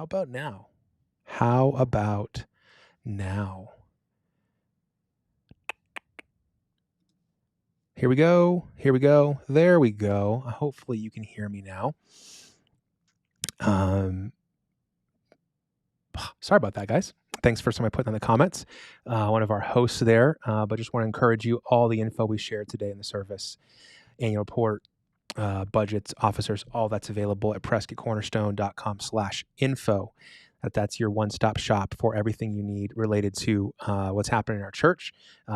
How about now? How about now? Here we go. Here we go. There we go. Hopefully you can hear me now. Um, Sorry about that, guys. Thanks for somebody putting in the comments. One of our hosts there, but just want to encourage you. All the info we shared today in the service, annual report, budgets, officers, all that's available at prescottcornerstone.com/info. That's your one-stop shop for everything you need related to what's happening in our church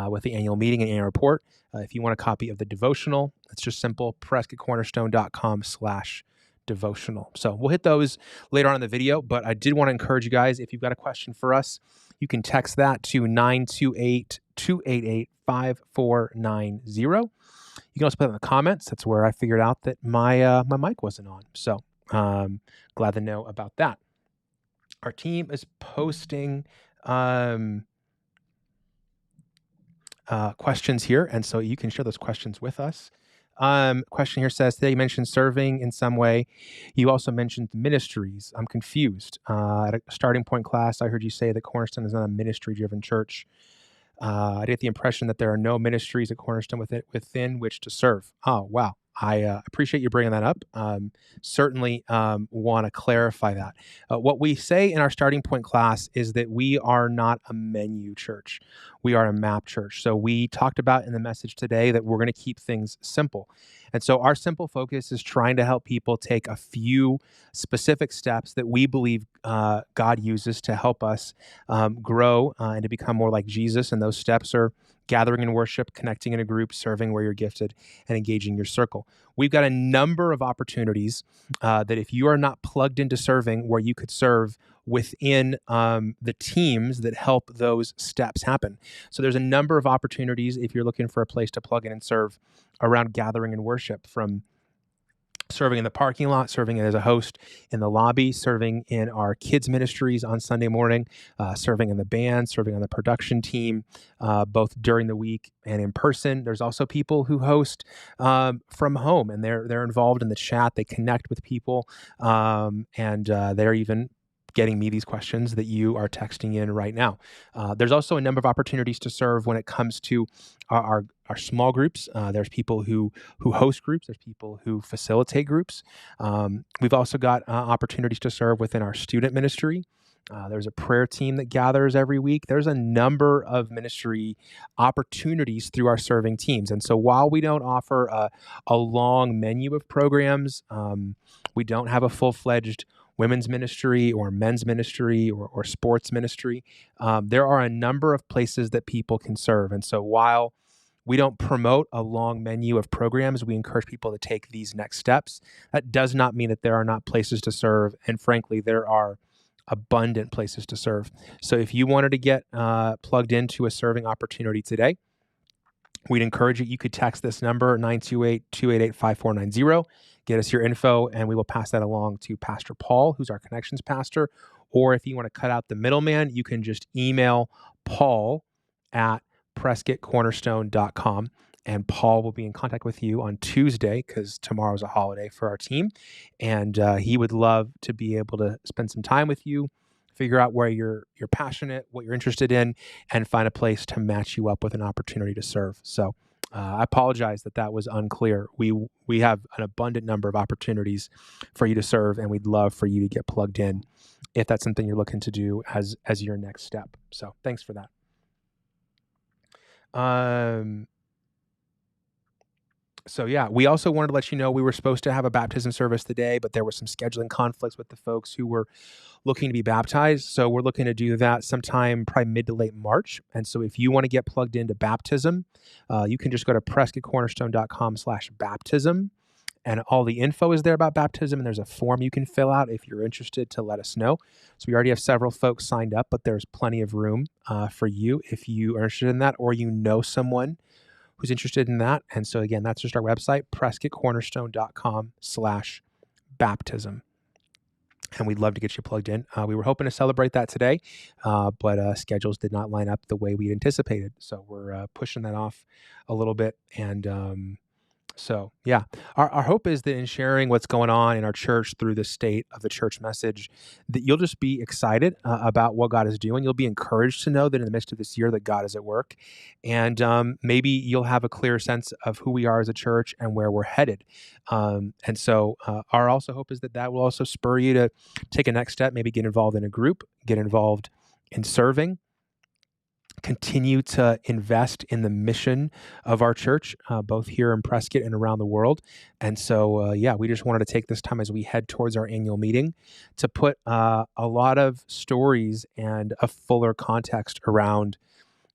with the annual meeting and annual report. If you want a copy of the devotional, it's just simple, prescottcornerstone.com/devotional. So we'll hit those later on in the video, but I did want to encourage you guys, if you've got a question for us, you can text that to 928-288-5490. You can also put it in the comments. That's where I figured out that my mic wasn't on. So glad to know about that. Our team is posting questions here, and so you can share those questions with us. Question here says, today you mentioned serving in some way. You also mentioned ministries. I'm confused. At a starting point class, I heard you say that Cornerstone is not a ministry-driven church. I get the impression that there are no ministries at Cornerstone within which to serve. Oh, wow. I appreciate you bringing that up. Certainly want to clarify that. What we say in our starting point class is that we are not a menu church. We are a map church. So we talked about in the message today that we're going to keep things simple. And so our simple focus is trying to help people take a few specific steps that we believe God uses to help us grow and to become more like Jesus. And those steps are gathering in worship, connecting in a group, serving where you're gifted, and engaging your circle. We've got a number of opportunities that if you are not plugged into serving, where you could serve within the teams that help those steps happen. So there's a number of opportunities if you're looking for a place to plug in and serve around gathering and worship, from serving in the parking lot, serving as a host in the lobby, serving in our kids ministries on Sunday morning, serving in the band, serving on the production team, both during the week and in person. There's also people who host from home, and they're involved in the chat. They connect with people, and they're even getting me these questions that you are texting in right now. There's also a number of opportunities to serve when it comes to our small groups. There's people who host groups. There's people who facilitate groups. We've also got opportunities to serve within our student ministry. There's a prayer team that gathers every week. There's a number of ministry opportunities through our serving teams. And so while we don't offer a long menu of programs, we don't have a full-fledged women's ministry or men's ministry or sports ministry. There are a number of places that people can serve. And so while we don't promote a long menu of programs, we encourage people to take these next steps. That does not mean that there are not places to serve. And frankly, there are abundant places to serve. So if you wanted to get plugged into a serving opportunity today, we'd encourage you. You could text this number, 928-288-5490. Get us your info, and we will pass that along to Pastor Paul, who's our connections pastor. Or if you want to cut out the middleman, you can just email Paul at prescottcornerstone.com, and Paul will be in contact with you on Tuesday, because tomorrow's a holiday for our team, and he would love to be able to spend some time with you, figure out where you're passionate, what you're interested in, and find a place to match you up with an opportunity to serve. So I apologize that was unclear. We have an abundant number of opportunities for you to serve, and we'd love for you to get plugged in if that's something you're looking to do as your next step. So thanks for that. So yeah, we also wanted to let you know we were supposed to have a baptism service today, but there were some scheduling conflicts with the folks who were looking to be baptized. So we're looking to do that sometime probably mid to late March. And so if you want to get plugged into baptism, you can just go to prescottcornerstone.com/baptism, and all the info is there about baptism. And there's a form you can fill out if you're interested to let us know. So we already have several folks signed up, but there's plenty of room for you if you are interested in that, or you know someone who's interested in that. And so again, that's just our website, prescottcornerstone.com/baptism. And we'd love to get you plugged in. We were hoping to celebrate that today, but schedules did not line up the way we anticipated. So we're pushing that off a little bit. And So, yeah, our hope is that in sharing what's going on in our church through the state of the church message, that you'll just be excited about what God is doing. You'll be encouraged to know that in the midst of this year that God is at work, and maybe you'll have a clear sense of who we are as a church and where we're headed. And so, our also hope is that that will also spur you to take a next step, maybe get involved in a group, get involved in serving, continue to invest in the mission of our church, both here in Prescott and around the world. And so, yeah, we just wanted to take this time as we head towards our annual meeting to put a lot of stories and a fuller context around,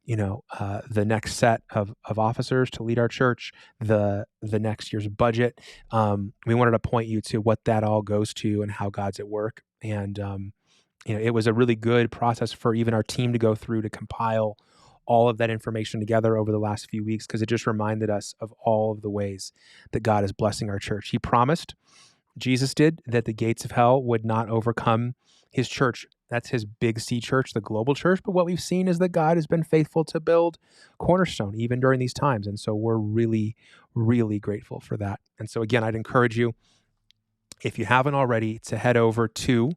the next set of officers to lead our church, the next year's budget. We wanted to point you to what that all goes to and how God's at work. And it was a really good process for even our team to go through to compile all of that information together over the last few weeks, because it just reminded us of all of the ways that God is blessing our church. He promised, Jesus did, that the gates of hell would not overcome his church. That's his big C church, the global church. But what we've seen is that God has been faithful to build Cornerstone even during these times. And so we're really, really grateful for that. And so again, I'd encourage you, if you haven't already, to head over to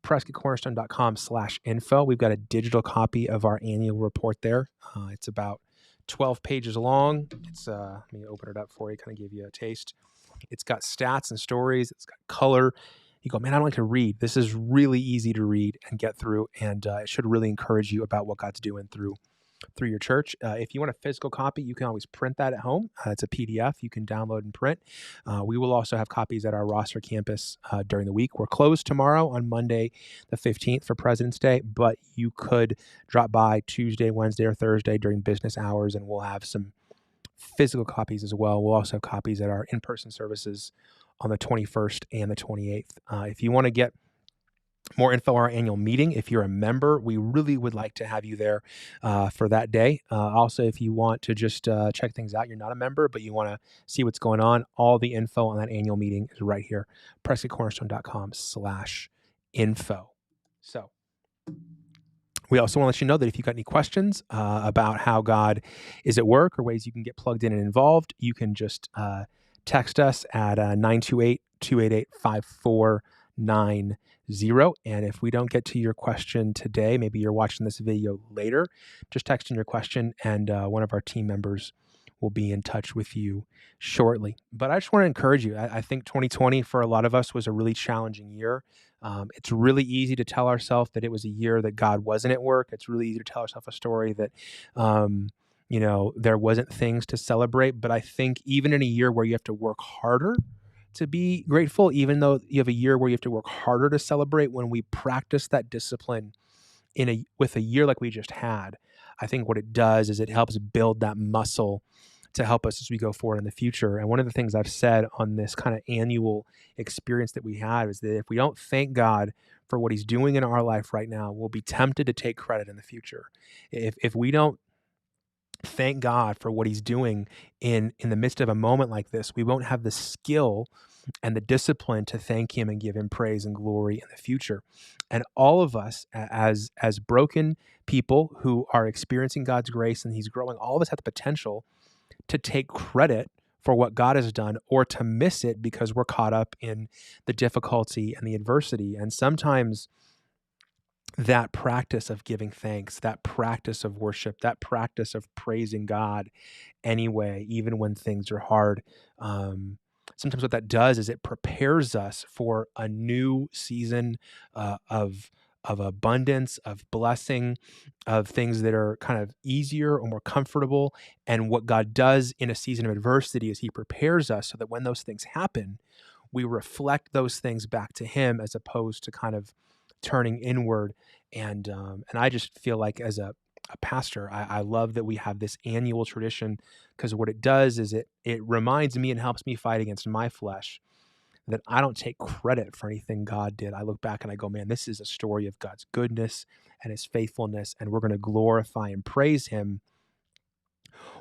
PrescottCornerstone.com/info. We've got a digital copy of our annual report there. It's about 12 pages long. Let me open it up for you, kind of give you a taste. It's got stats and stories. It's got color. You go, man, I don't like to read. This is really easy to read and get through, and it should really encourage you about what God's doing through your church. If you want a physical copy, you can always print that at home. It's a PDF you can download and print. We will also have copies at our Rosser campus during the week. We're closed tomorrow on Monday, the 15th for President's Day, but you could drop by Tuesday, Wednesday, or Thursday during business hours, and we'll have some physical copies as well. We'll also have copies at our in-person services on the 21st and the 28th. If you want to get more info on our annual meeting, if you're a member, we really would like to have you there for that day. Also, if you want to just check things out, you're not a member, but you want to see what's going on, all the info on that annual meeting is right here, PrescottCornerstone.com/info. So we also want to let you know that if you've got any questions about how God is at work or ways you can get plugged in and involved, you can just text us at 928-288-5490. And if we don't get to your question today, maybe you're watching this video later, just text in your question and one of our team members will be in touch with you shortly. But I just want to encourage you. I think 2020 for a lot of us was a really challenging year. It's really easy to tell ourselves that it was a year that God wasn't at work. It's really easy to tell ourselves a story that, there wasn't things to celebrate. But I think even in a year where you have to work harder to be grateful, even though you have a year where you have to work harder to celebrate, when we practice that discipline with a year like we just had, I think what it does is it helps build that muscle to help us as we go forward in the future. And one of the things I've said on this kind of annual experience that we had is that if we don't thank God for what he's doing in our life right now, we'll be tempted to take credit in the future. If we don't thank God for what he's doing in the midst of a moment like this, we won't have the skill and the discipline to thank him and give him praise and glory in the future. And all of us as broken people who are experiencing God's grace and he's growing, all of us have the potential to take credit for what God has done or to miss it because we're caught up in the difficulty and the adversity. And sometimes that practice of giving thanks, that practice of worship, that practice of praising God anyway, even when things are hard, sometimes what that does is it prepares us for a new season of abundance, of blessing, of things that are kind of easier or more comfortable. And what God does in a season of adversity is he prepares us so that when those things happen, we reflect those things back to him as opposed to kind of turning inward. And I just feel like as a pastor, I love that we have this annual tradition, because what it does is it reminds me and helps me fight against my flesh that I don't take credit for anything God did. I look back and I go, man, this is a story of God's goodness and his faithfulness, and we're going to glorify and praise him.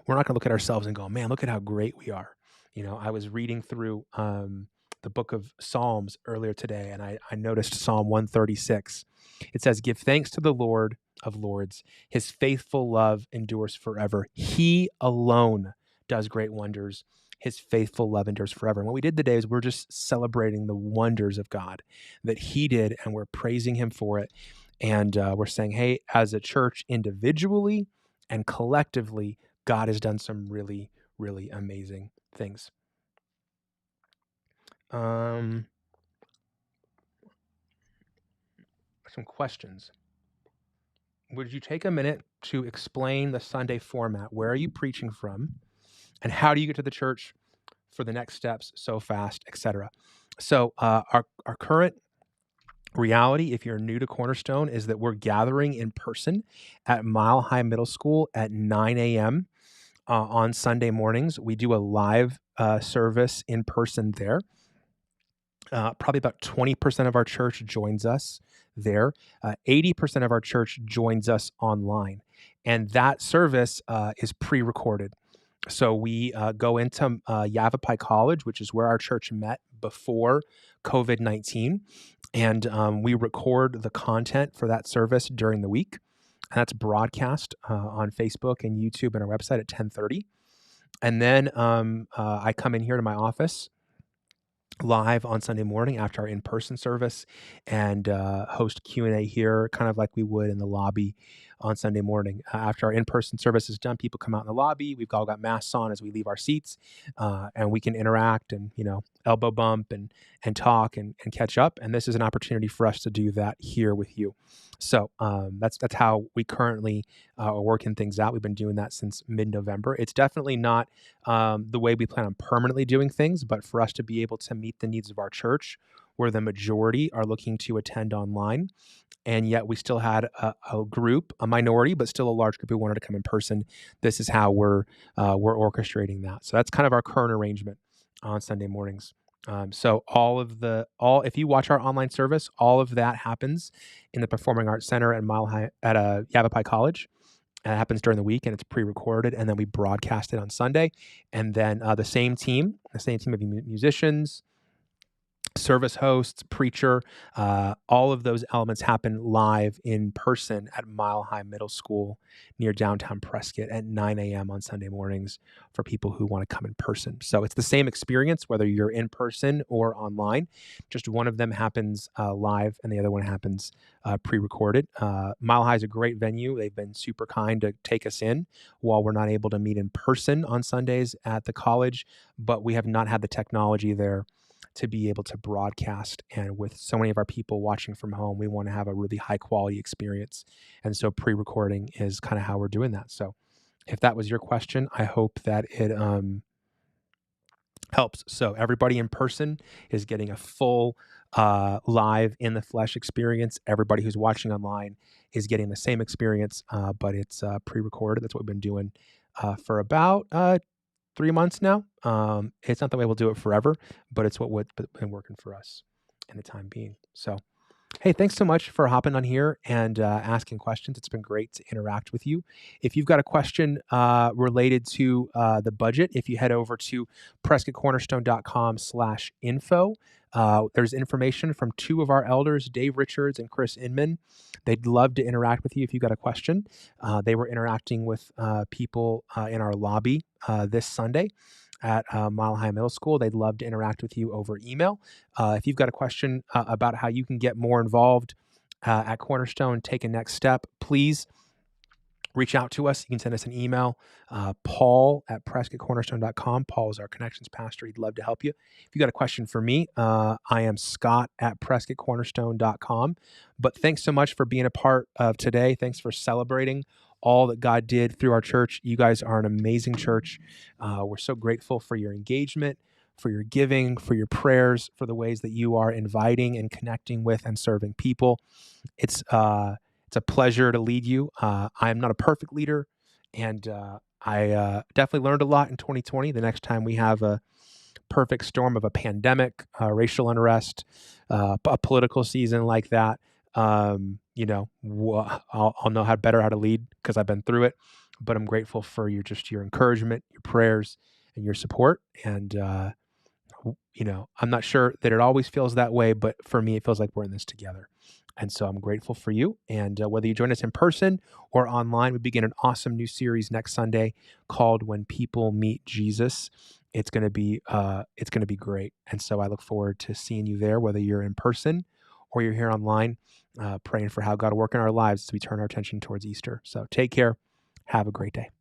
We're not going to look at ourselves and go, man, look at how great we are. I was reading through the book of Psalms earlier today, and I noticed Psalm 136. It says, give thanks to the Lord of Lords. His faithful love endures forever. He alone does great wonders. His faithful love endures forever. And what we did today is we're just celebrating the wonders of God that he did, and we're praising him for it. And we're saying, hey, as a church, individually and collectively, God has done some really, really amazing things. Some questions. Would you take a minute to explain the Sunday format? Where are you preaching from? And how do you get to the church for the next steps so fast, etc.? So our current reality, if you're new to Cornerstone, is that we're gathering in person at Mile High Middle School at 9 a.m. On Sunday mornings. We do a live service in person there. Probably about 20% of our church joins us there. 80% of our church joins us online. And that service is pre-recorded. So we go into Yavapai College, which is where our church met before COVID-19. And we record the content for that service during the week. And that's broadcast on Facebook and YouTube and our website at 10:30. And then I come in here to my office live on Sunday morning after our in-person service and host Q&A here, kind of like we would in the lobby on Sunday morning. After our in-person service is done, people come out in the lobby. We've all got masks on as we leave our seats, and we can interact and, elbow bump and talk and catch up. And this is an opportunity for us to do that here with you. So that's how we currently are working things out. We've been doing that since mid-November. It's definitely not the way we plan on permanently doing things, but for us to be able to meet the needs of our church, where the majority are looking to attend online, and yet we still had a group, a minority, but still a large group who wanted to come in person. This is how we're orchestrating that. So that's kind of our current arrangement on Sunday mornings. So if you watch our online service, all of that happens in the Performing Arts Center at Yavapai College. It happens during the week, and it's pre-recorded, and then we broadcast it on Sunday. And then the same team of musicians, service hosts, preacher, all of those elements happen live in person at Mile High Middle School near downtown Prescott at 9 a.m. on Sunday mornings for people who want to come in person. So it's the same experience, whether you're in person or online. Just one of them happens live and the other one happens pre-recorded. Mile High is a great venue. They've been super kind to take us in while we're not able to meet in person on Sundays at the college, but we have not had the technology there to be able to broadcast. And with so many of our people watching from home, we want to have a really high quality experience. And so pre-recording is kind of how we're doing that. So if that was your question, I hope that it helps. So everybody in person is getting a full live in the flesh experience. Everybody who's watching online is getting the same experience, but it's pre-recorded. That's what we've been doing for about 3 months now. It's not the way we'll do it forever, but it's what's been working for us in the time being. So, hey, thanks so much for hopping on here and asking questions. It's been great to interact with you. If you've got a question related to the budget, if you head over to PrescottCornerstone.com/info, there's information from two of our elders, Dave Richards and Chris Inman. They'd love to interact with you if you've got a question. They were interacting with people in our lobby this Sunday at Mile High Middle School. They'd love to interact with you over email. If you've got a question about how you can get more involved at Cornerstone, take a next step, please reach out to us. You can send us an email, paul@prescottcornerstone.com. Paul is our connections pastor. He'd love to help you. If you got a question for me, I am scott@prescottcornerstone.com. But thanks so much for being a part of today. Thanks for celebrating all that God did through our church. You guys are an amazing church. We're so grateful for your engagement, for your giving, for your prayers, for the ways that you are inviting and connecting with and serving people. It's a pleasure to lead you. I am not a perfect leader, and I definitely learned a lot in 2020. The next time we have a perfect storm of a pandemic, racial unrest, a political season like that, I'll know how to lead because I've been through it. But I'm grateful for your encouragement, your prayers, and your support. And I'm not sure that it always feels that way, but for me, it feels like we're in this together. And so I'm grateful for you. And whether you join us in person or online, we begin an awesome new series next Sunday called "When People Meet Jesus." It's going to be great. And so I look forward to seeing you there, whether you're in person or you're here online, praying for how God will work in our lives as we turn our attention towards Easter. So take care. Have a great day.